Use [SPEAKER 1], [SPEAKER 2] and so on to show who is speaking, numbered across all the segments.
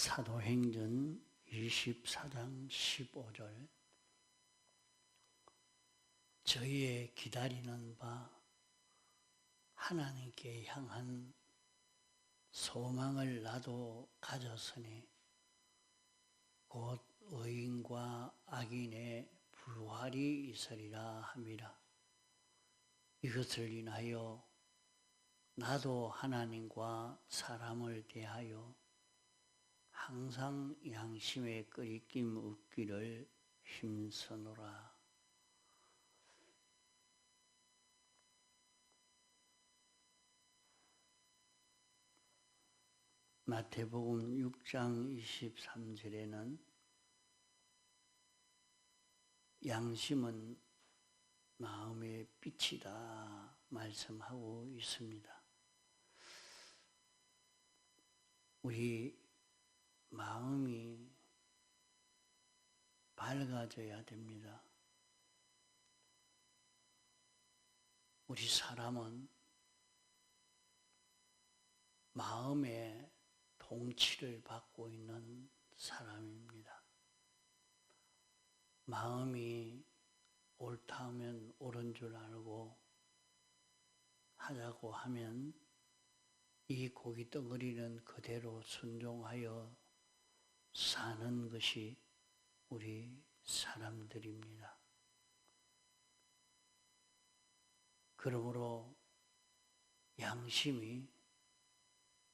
[SPEAKER 1] 사도행전 24장 15절 저희의 기다리는 바 하나님께 향한 소망을 나도 가졌으니 곧 의인과 악인의 불활이 있으리라 함이라. 이것을 인하여 나도 하나님과 사람을 대하여 항상 양심에 끄리낌 없기를 힘쓰노라. 마태복음 6장 23절에는 양심은 마음의 빛이다 말씀하고 있습니다. 우리 마음이 밝아져야 됩니다. 우리 사람은 마음의 통치를 받고 있는 사람입니다. 마음이 옳다 하면 옳은 줄 알고 하자고 하면 이 고기 덩어리는 그대로 순종하여 사는 것이 우리 사람들입니다. 그러므로 양심이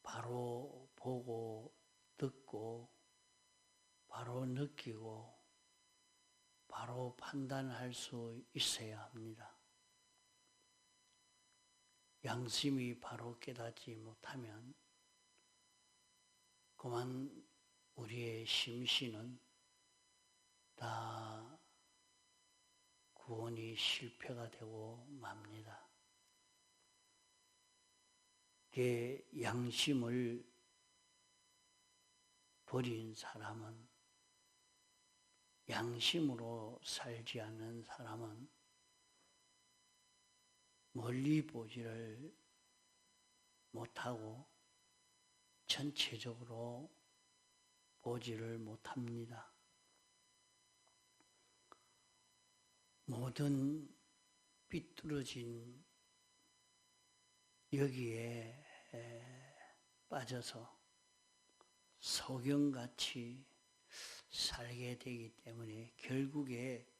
[SPEAKER 1] 바로 보고 듣고 바로 느끼고 바로 판단할 수 있어야 합니다. 양심이 바로 깨닫지 못하면 그만 우리의 심신은 다 구원이 실패가 되고 맙니다. 양심을 버린 사람은, 양심으로 살지 않는 사람은 멀리 보지를 못하고 전체적으로 보지를 못합니다. 모든 삐뚤어진 여기에 빠져서 소경같이 살게 되기 때문에 결국에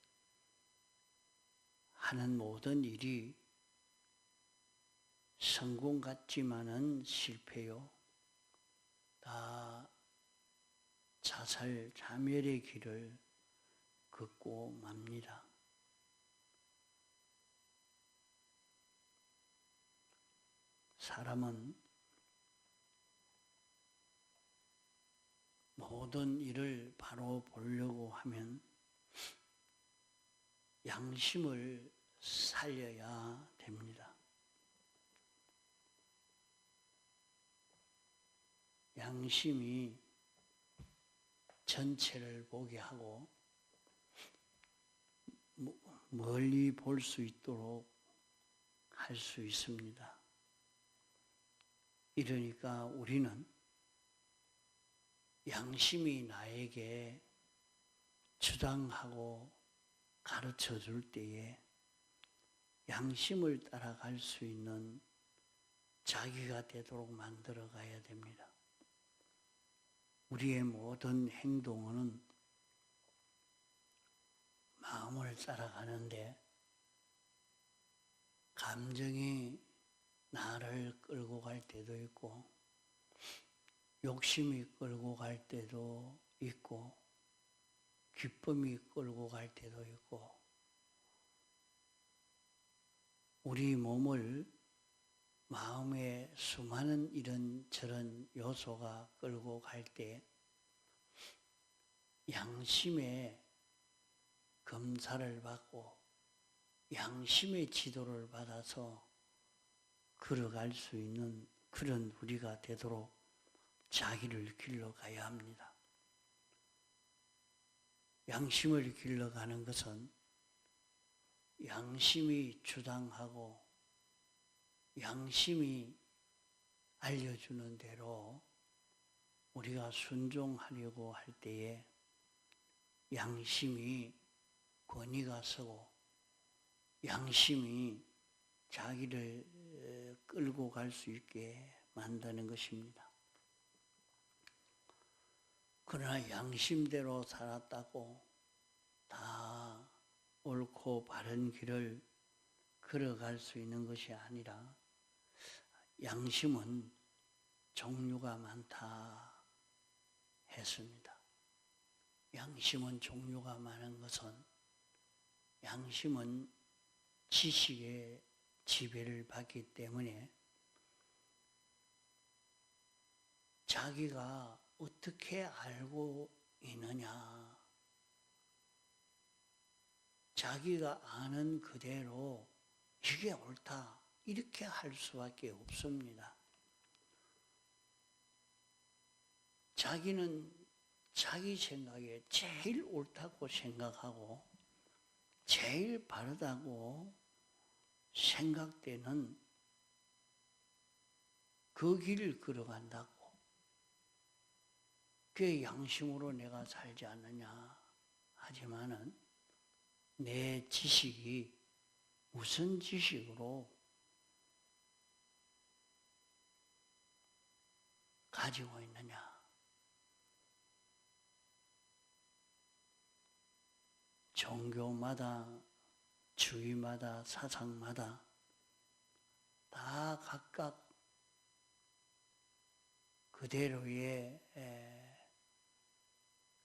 [SPEAKER 1] 하는 모든 일이 성공 같지만은 실패요. 다 자살, 자멸의 길을 걷고 맙니다. 사람은 모든 일을 바로 보려고 하면 양심을 살려야 됩니다. 양심이 전체를 보게 하고 멀리 볼 수 있도록 할 수 있습니다. 이러니까 우리는 양심이 나에게 주장하고 가르쳐 줄 때에 양심을 따라갈 수 있는 자기가 되도록 만들어 가야 됩니다. 우리의 모든 행동은 마음을 따라가는데 감정이 나를 끌고 갈 때도 있고 욕심이 끌고 갈 때도 있고 기쁨이 끌고 갈 때도 있고 우리 몸을 마음에 수많은 이런저런 요소가 끌고 갈 때 양심의 검사를 받고 양심의 지도를 받아서 걸어갈 수 있는 그런 우리가 되도록 자기를 길러가야 합니다. 양심을 길러가는 것은 양심이 주장하고 양심이 알려주는 대로 우리가 순종하려고 할 때에 양심이 권위가 서고 양심이 자기를 끌고 갈 수 있게 만드는 것입니다. 그러나 양심대로 살았다고 다 옳고 바른 길을 걸어갈 수 있는 것이 아니라 양심은 종류가 많다 했습니다. 양심은 종류가 많은 것은 양심은 지식의 지배를 받기 때문에 자기가 어떻게 알고 있느냐, 자기가 아는 그대로 이게 옳다 이렇게 할 수밖에 없습니다. 자기는 자기 생각에 제일 옳다고 생각하고 제일 바르다고 생각되는 그 길을 걸어간다고. 그게 양심으로 내가 살지 않느냐 하지만은 내 지식이 무슨 지식으로 가지고 있느냐. 종교마다 주의마다 사상마다 다 각각 그대로의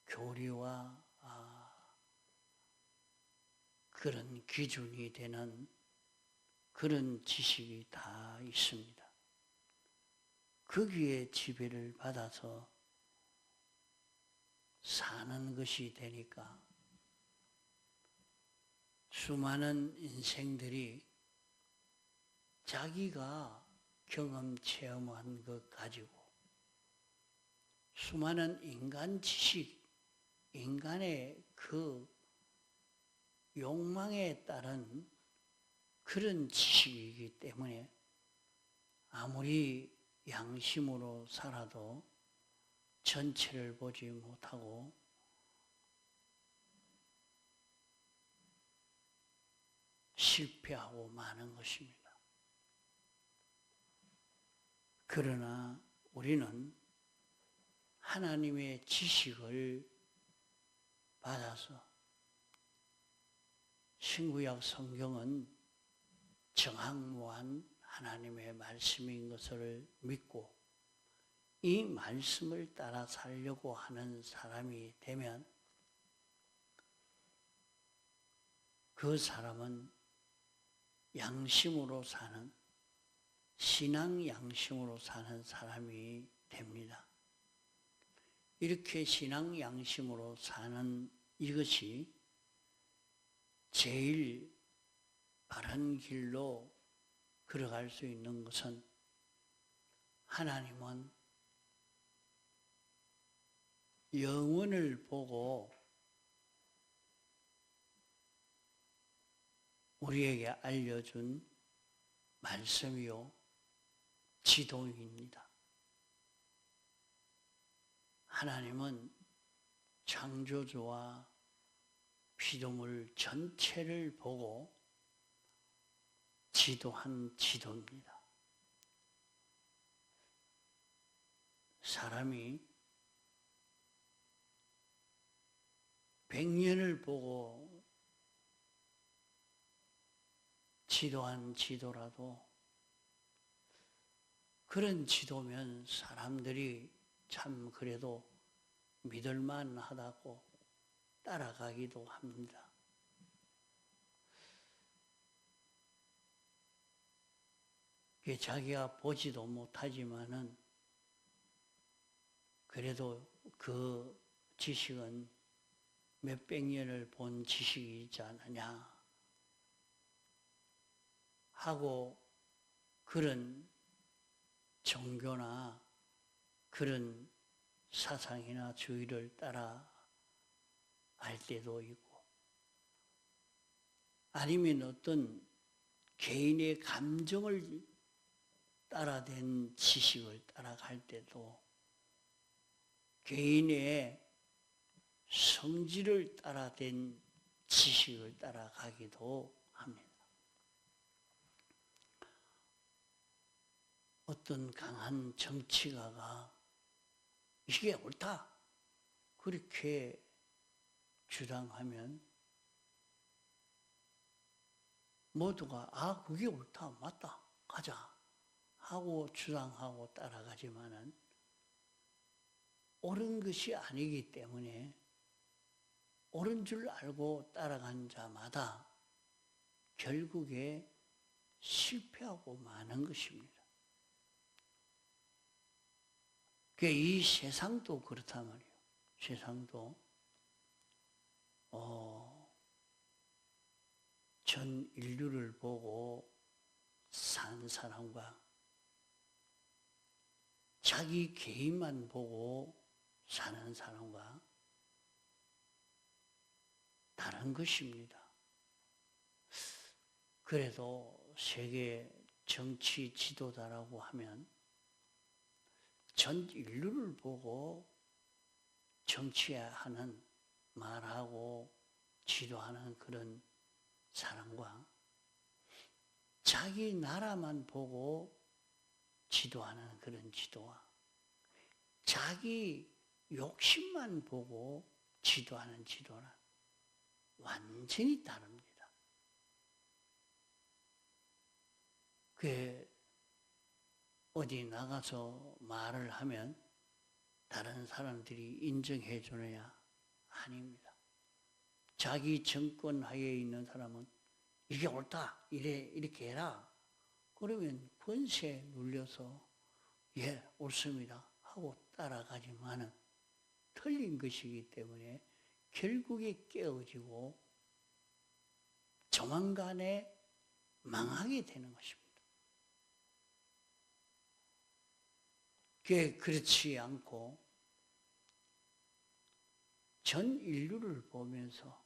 [SPEAKER 1] 교리와 그런 기준이 되는 그런 지식이 다 있습니다. 거기에 지배를 받아서 사는 것이 되니까 수많은 인생들이 자기가 경험 체험한 것 가지고 수많은 인간 지식, 인간의 그 욕망에 따른 그런 지식이기 때문에 아무리 양심으로 살아도 전체를 보지 못하고 실패하고 마는 것입니다. 그러나 우리는 하나님의 지식을 받아서 신구약 성경은 정확무한 하나님의 말씀인 것을 믿고 이 말씀을 따라 살려고 하는 사람이 되면 그 사람은 양심으로 사는, 신앙 양심으로 사는 사람이 됩니다. 이렇게 신앙 양심으로 사는 이것이 제일 바른 길로 걸어갈 수 있는 것은 하나님은 영원을 보고 우리에게 알려준 말씀이요 지도입니다. 하나님은 창조주와 피조물 전체를 보고 지도한 지도입니다. 사람이 100년을 보고 지도한 지도라도 그런 지도면 사람들이 참 그래도 믿을만 하다고 따라가기도 합니다. 자기가 보지도 못하지만은 그래도 그 지식은 몇백 년을 본 지식이지 않느냐 하고 그런 종교나 그런 사상이나 주의를 따라 알 때도 있고 아니면 어떤 개인의 감정을 따라된 지식을 따라갈 때도 개인의 성질을 따라 된 지식을 따라가기도 합니다. 어떤 강한 정치가가 이게 옳다 그렇게 주장하면 모두가 그게 옳다 맞다 가자 하고 주장하고 따라가지만은 옳은 것이 아니기 때문에 옳은 줄 알고 따라간 자마다 결국에 실패하고 마는 것입니다. 이 세상도 그렇단 말이에요. 세상도 전 인류를 보고 산 사람과 자기 개인만 보고 사는 사람과 다른 것입니다. 그래도 세계 정치 지도자라고 하면 전 인류를 보고 정치하는 말하고 지도하는 그런 사람과 자기 나라만 보고 지도하는 그런 지도와 자기 욕심만 보고 지도하는 지도는 완전히 다릅니다. 어디 나가서 말을 하면 다른 사람들이 인정해 주느냐? 아닙니다. 자기 정권 하에 있는 사람은 이게 옳다, 이렇게 해라. 그러면 권세에 눌려서 예, 옳습니다 하고 따라가지만은 틀린 것이기 때문에 결국에 깨어지고 조만간에 망하게 되는 것입니다. 그렇지 않고 전 인류를 보면서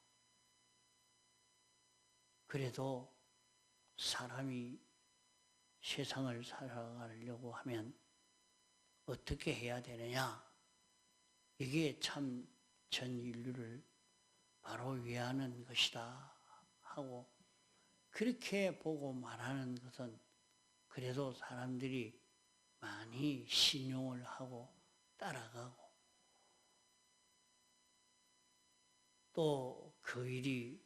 [SPEAKER 1] 그래도 사람이 세상을 살아가려고 하면 어떻게 해야 되느냐? 이게 참 전 인류를 바로 위하는 것이다 하고 그렇게 보고 말하는 것은 그래도 사람들이 많이 신용을 하고 따라가고 또 그 일이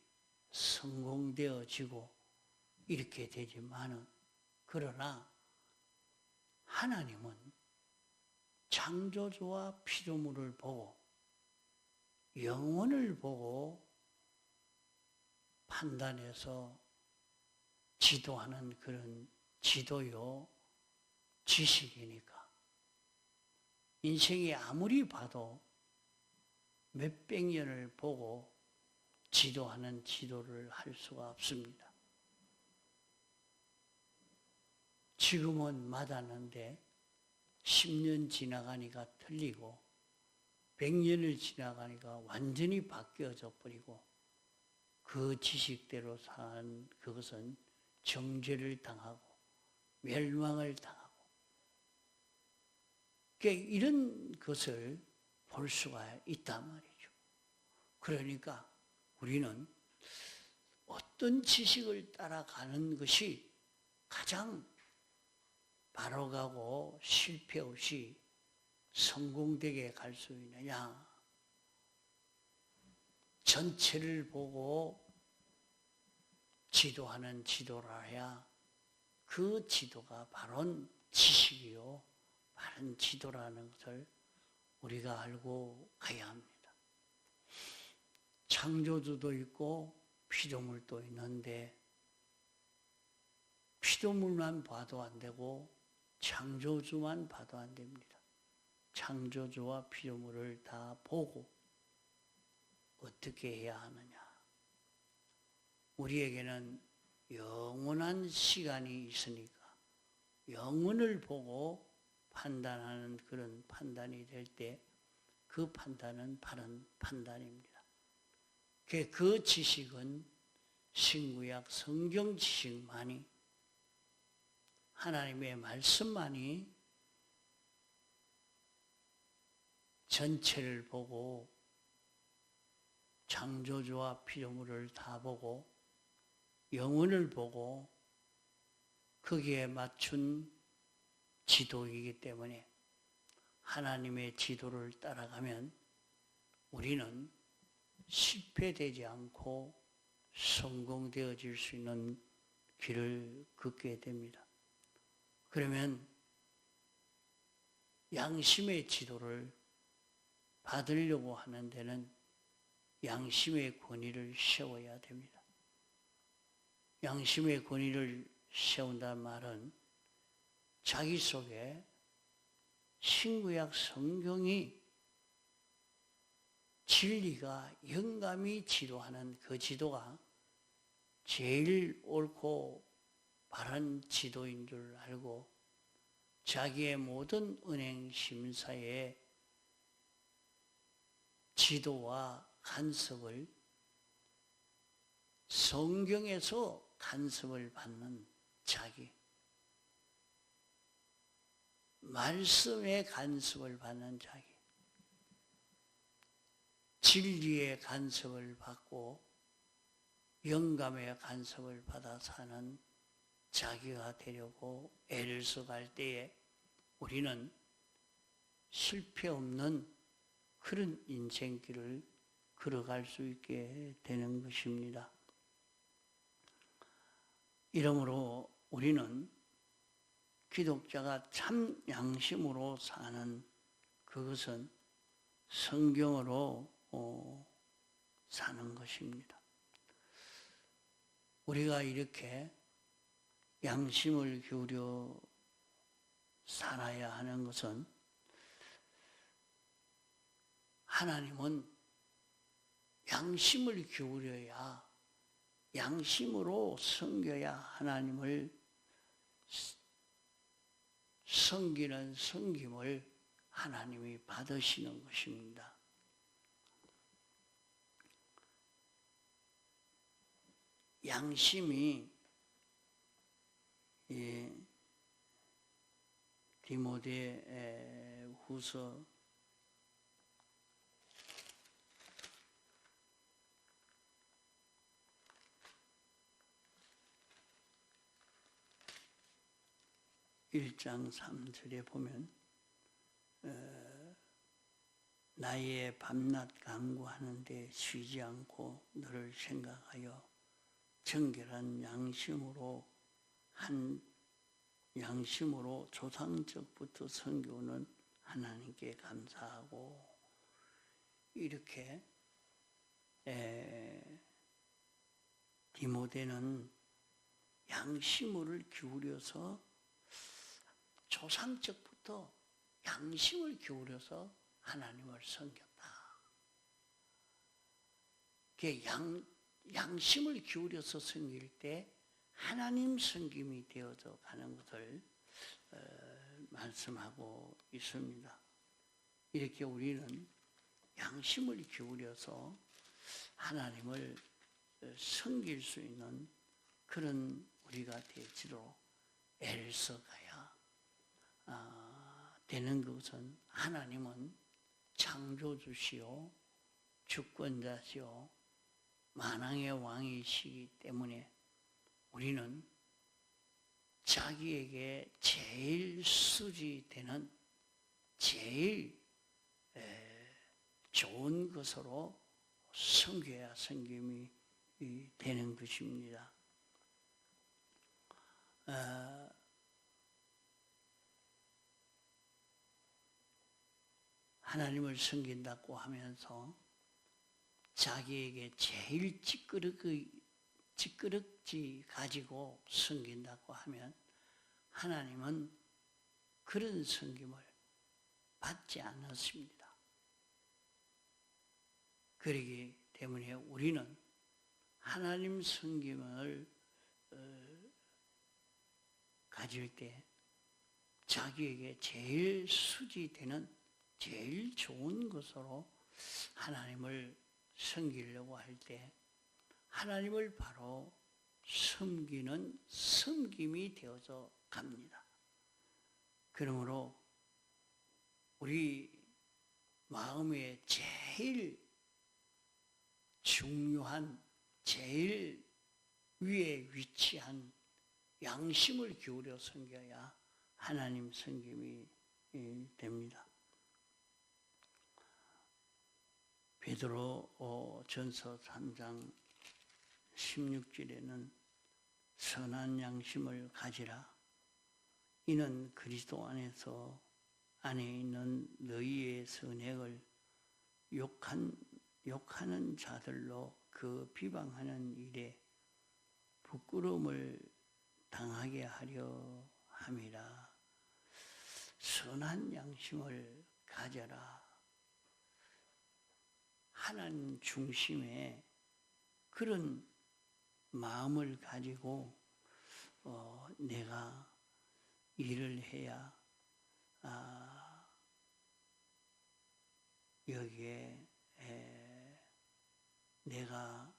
[SPEAKER 1] 성공되어지고 이렇게 되지만은 그러나 하나님은 창조주와 피조물을 보고 영혼을 보고 판단해서 지도하는 그런 지도요 지식이니까 인생이 아무리 봐도 몇백 년을 보고 지도하는 지도를 할 수가 없습니다. 지금은 맞았는데 10년 지나가니까 틀리고 100년을 지나가니까 완전히 바뀌어져 버리고 그 지식대로 산 그것은 정죄를 당하고 멸망을 당하고 이런 것을 볼 수가 있단 말이죠. 그러니까 우리는 어떤 지식을 따라가는 것이 가장 바로 가고 실패 없이 성공되게 갈 수 있느냐? 전체를 보고 지도하는 지도라 해야 그 지도가 바른 지식이요, 바른 지도라는 것을 우리가 알고 가야 합니다. 창조주도 있고 피조물도 있는데 피조물만 봐도 안 되고 창조주만 봐도 안 됩니다. 창조주와 피조물을 다 보고 어떻게 해야 하느냐. 우리에게는 영원한 시간이 있으니까 영혼을 보고 판단하는 그런 판단이 될 때 그 판단은 바른 판단입니다. 그 지식은 신구약 성경 지식만이 하나님의 말씀만이 전체를 보고 창조주와 피조물을 다 보고 영혼을 보고 거기에 맞춘 지도이기 때문에 하나님의 지도를 따라가면 우리는 실패되지 않고 성공되어질 수 있는 길을 걷게 됩니다. 그러면 양심의 지도를 받으려고 하는 데는 양심의 권위를 세워야 됩니다. 양심의 권위를 세운다는 말은 자기 속에 신구약 성경이 진리가 영감이 지도하는 그 지도가 제일 옳고 바른 지도인 줄 알고 자기의 모든 은행 심사에 지도와 간섭을 성경에서 간섭을 받는 자기, 말씀의 간섭을 받는 자기, 진리의 간섭을 받고 영감의 간섭을 받아 사는 자기가 되려고 애를 써갈 때에 우리는 실패 없는 그런 인생길을 걸어갈 수 있게 되는 것입니다. 이러므로 우리는 기독자가 참 양심으로 사는 그것은 성경으로 사는 것입니다. 우리가 이렇게 양심을 기울여 살아야 하는 것은 하나님은 양심을 기울여야 양심으로 섬겨야 하나님을 섬기는 섬김을 하나님이 받으시는 것입니다. 양심이 디모데 후서 1장 3절에 보면 나의 밤낮 간구하는데 쉬지 않고 너를 생각하여 정결한 양심으로 조상적부터 섬기는 하나님께 감사하고 이렇게 디모데는 양심을 기울여서 조상적부터 양심을 기울여서 하나님을 섬겼다. 양심을 기울여서 섬길 때 하나님 섬김이 되어져 가는 것을 말씀하고 있습니다. 이렇게 우리는 양심을 기울여서 하나님을 섬길 수 있는 그런 우리가 되지로 애를 써가야 되는 것은 하나님은 창조주시오 주권자시오 만왕의 왕이시기 때문에 우리는 자기에게 제일 수지되는 제일 좋은 것으로 섬겨야 섬김이 되는 것입니다. 하나님을 섬긴다고 하면서 자기에게 제일 찌끄럽지 가지고 섬긴다고 하면 하나님은 그런 섬김을 받지 않았습니다. 그렇기 때문에 우리는 하나님 섬김을 가질 때 자기에게 제일 수지되는 제일 좋은 것으로 하나님을 섬기려고 할 때 하나님을 바로 섬기는 섬김이 되어져 갑니다. 그러므로 우리 마음에 제일 중요한, 제일 위에 위치한 양심을 기울여 섬겨야 하나님 섬김이 됩니다. 베드로 전서 3장 16절에는 선한 양심을 가지라. 이는 그리스도 안에 있는 너희의 선행을 욕하는 자들로 그 비방하는 일에 부끄러움을 당하게 하려 함이라. 선한 양심을 가져라. 하나님 중심의 그런 마음을 가지고 내가 일을 해야 여기에 내가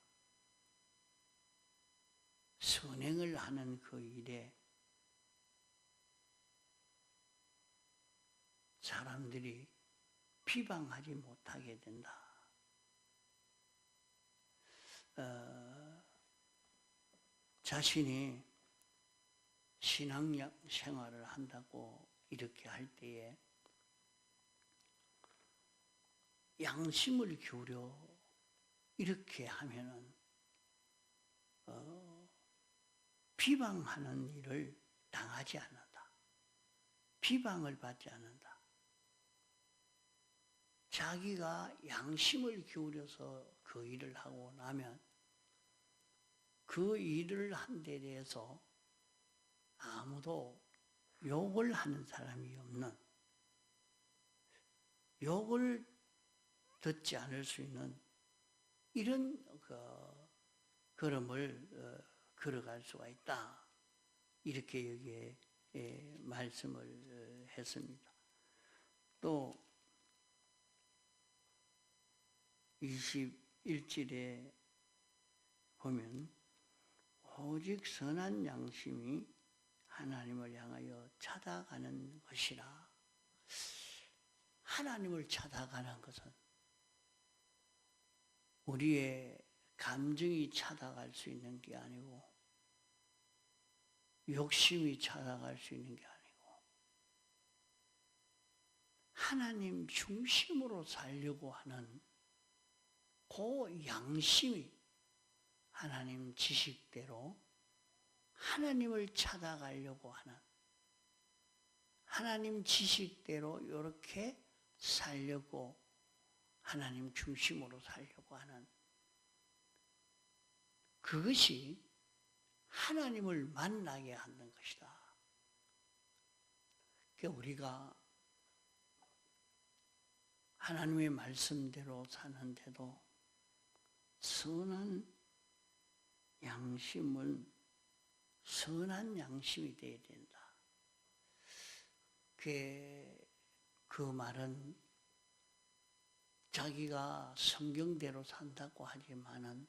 [SPEAKER 1] 선행을 하는 그 일에 사람들이 비방하지 못하게 된다. 자신이 신앙 생활을 한다고 이렇게 할 때에 양심을 기울여 이렇게 하면은 비방하는 일을 당하지 않는다. 비방을 받지 않는다. 자기가 양심을 기울여서 그 일을 하고 나면 그 일을 한 데 대해서 아무도 욕을 하는 사람이 없는, 욕을 듣지 않을 수 있는 이런 걸음을 걸어갈 수가 있다. 이렇게 여기에 말씀을 했습니다. 또 21절에 보면 오직 선한 양심이 하나님을 향하여 찾아가는 것이라. 하나님을 찾아가는 것은 우리의 감정이 찾아갈 수 있는 게 아니고 욕심이 찾아갈 수 있는 게 아니고 하나님 중심으로 살려고 하는 그 양심이 하나님 지식대로 하나님을 찾아가려고 하는, 하나님 지식대로 이렇게 살려고, 하나님 중심으로 살려고 하는 그것이 하나님을 만나게 하는 것이다. 그러니까 우리가 하나님의 말씀대로 사는데도 선한 양심은 선한 양심이 되어야 된다. 그 말은 자기가 성경대로 산다고 하지만은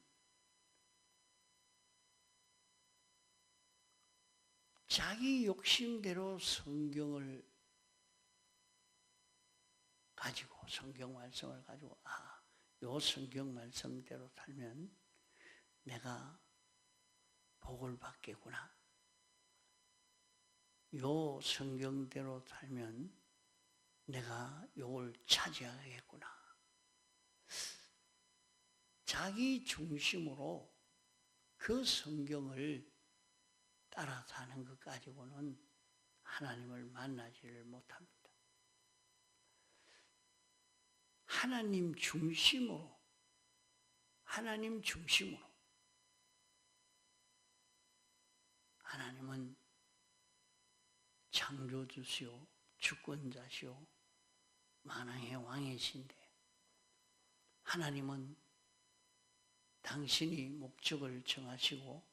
[SPEAKER 1] 자기 욕심대로 성경을 가지고, 성경 말씀을 가지고, 요 성경 말씀대로 살면 내가 복을 받겠구나. 요 성경대로 살면 내가 요걸 차지하겠구나. 자기 중심으로 그 성경을 따라 사는 것 가지고는 하나님을 만나지를 못합니다. 하나님 중심으로, 하나님 중심으로. 하나님은 창조주시오, 주권자시오, 만왕의 왕이신데 하나님은 당신이 목적을 정하시고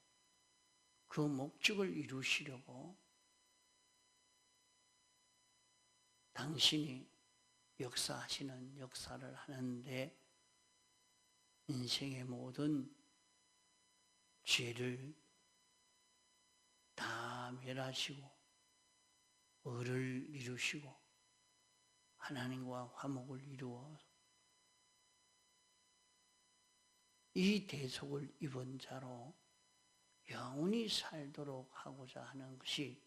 [SPEAKER 1] 그 목적을 이루시려고 당신이 역사하시는 역사를 하는데 인생의 모든 죄를 다 멸하시고 의를 이루시고 하나님과 화목을 이루어 이 대속을 입은 자로 영원히 살도록 하고자 하는 것이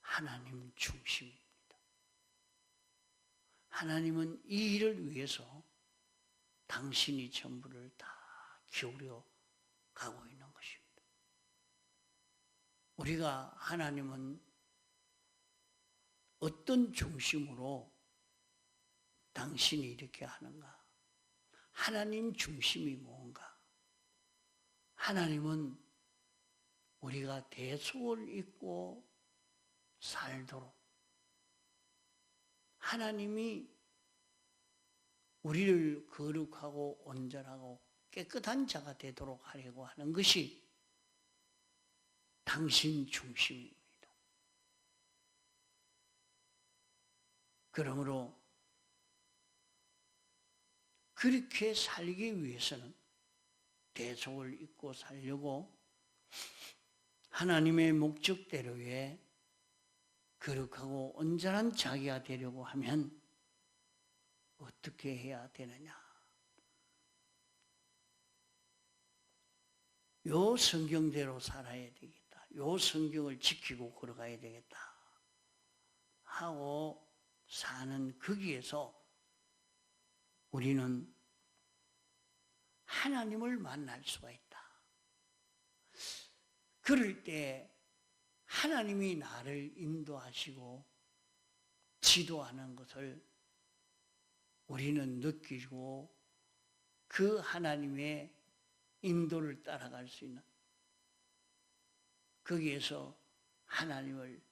[SPEAKER 1] 하나님 중심입니다. 하나님은 이 일을 위해서 당신이 전부를 다 기울여 가고 있는 것입니다. 우리가 하나님은 어떤 중심으로 당신이 이렇게 하는가? 하나님 중심이 뭔가? 하나님은 우리가 대속을 입고 살도록 하나님이 우리를 거룩하고 온전하고 깨끗한 자가 되도록 하려고 하는 것이 당신 중심입니다. 그러므로 그렇게 살기 위해서는 대속을 입고 살려고 하나님의 목적대로의 거룩하고 온전한 자기가 되려고 하면 어떻게 해야 되느냐? 요 성경대로 살아야 되겠다. 요 성경을 지키고 걸어가야 되겠다. 하고 사는 거기에서 우리는 하나님을 만날 수가 있다. 그럴 때 하나님이 나를 인도하시고 지도하는 것을 우리는 느끼고 그 하나님의 인도를 따라갈 수 있는 거기에서 하나님을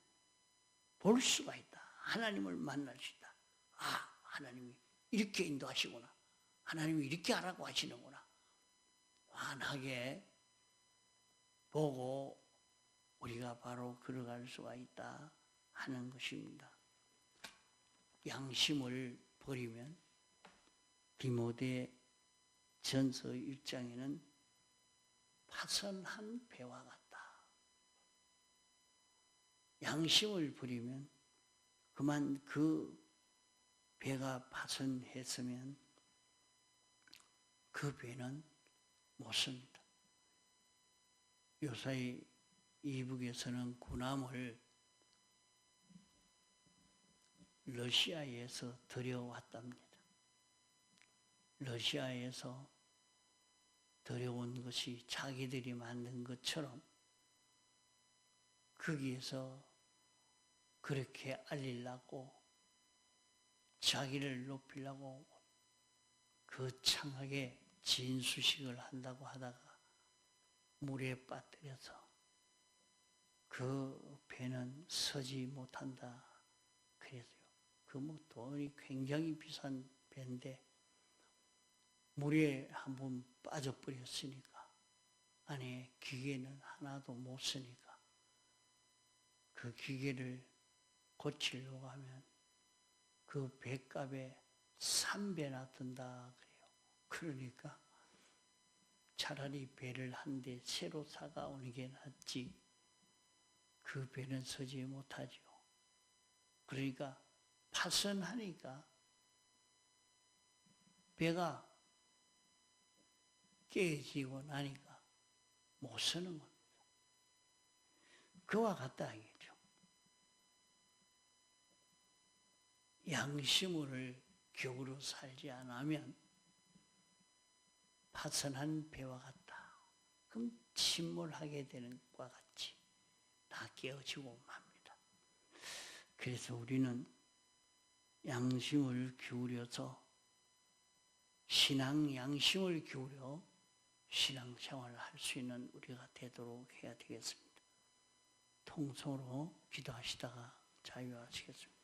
[SPEAKER 1] 볼 수가 있다. 하나님을 만날 수 있다. 아, 하나님이 이렇게 인도하시구나. 하나님이 이렇게 하라고 하시는구나. 환하게 보고 우리가 바로 걸어갈 수가 있다 하는 것입니다. 양심을 버리면 디모데 전서 1장에는 파선한 배와 같다. 양심을 버리면 그만 그 배가 파선했으면 그 배는 못 씁니다. 요사이 이북에서는 군함을 러시아에서 들여왔답니다. 러시아에서 들여온 것이 자기들이 만든 것처럼 거기에서 그렇게 알리려고 자기를 높이려고 거창하게 진수식을 한다고 하다가 물에 빠뜨려서 그 배는 서지 못한다 그랬어요. 그 뭐 돈이 굉장히 비싼 배인데 물에 한번 빠져버렸으니까 안에 기계는 하나도 못 쓰니까 그 기계를 고치려고 하면 그 배값에 3배나 든다 그래요. 그러니까 차라리 배를 한 대 새로 사가 오는 게 낫지 그 배는 서지 못하죠. 그러니까 파선하니까 배가 깨지고 나니까 못 쓰는 겁니다. 그와 같다 이거죠. 양심을 격으로 살지 않으면 파선한 배와 같다. 그럼 침몰하게 되는 것과 같이 다 깨어지고 맙니다. 그래서 우리는 양심을 기울여서 신앙 양심을 기울여 신앙생활을 할 수 있는 우리가 되도록 해야 되겠습니다. 통성으로 기도하시다가 자유하시겠습니다.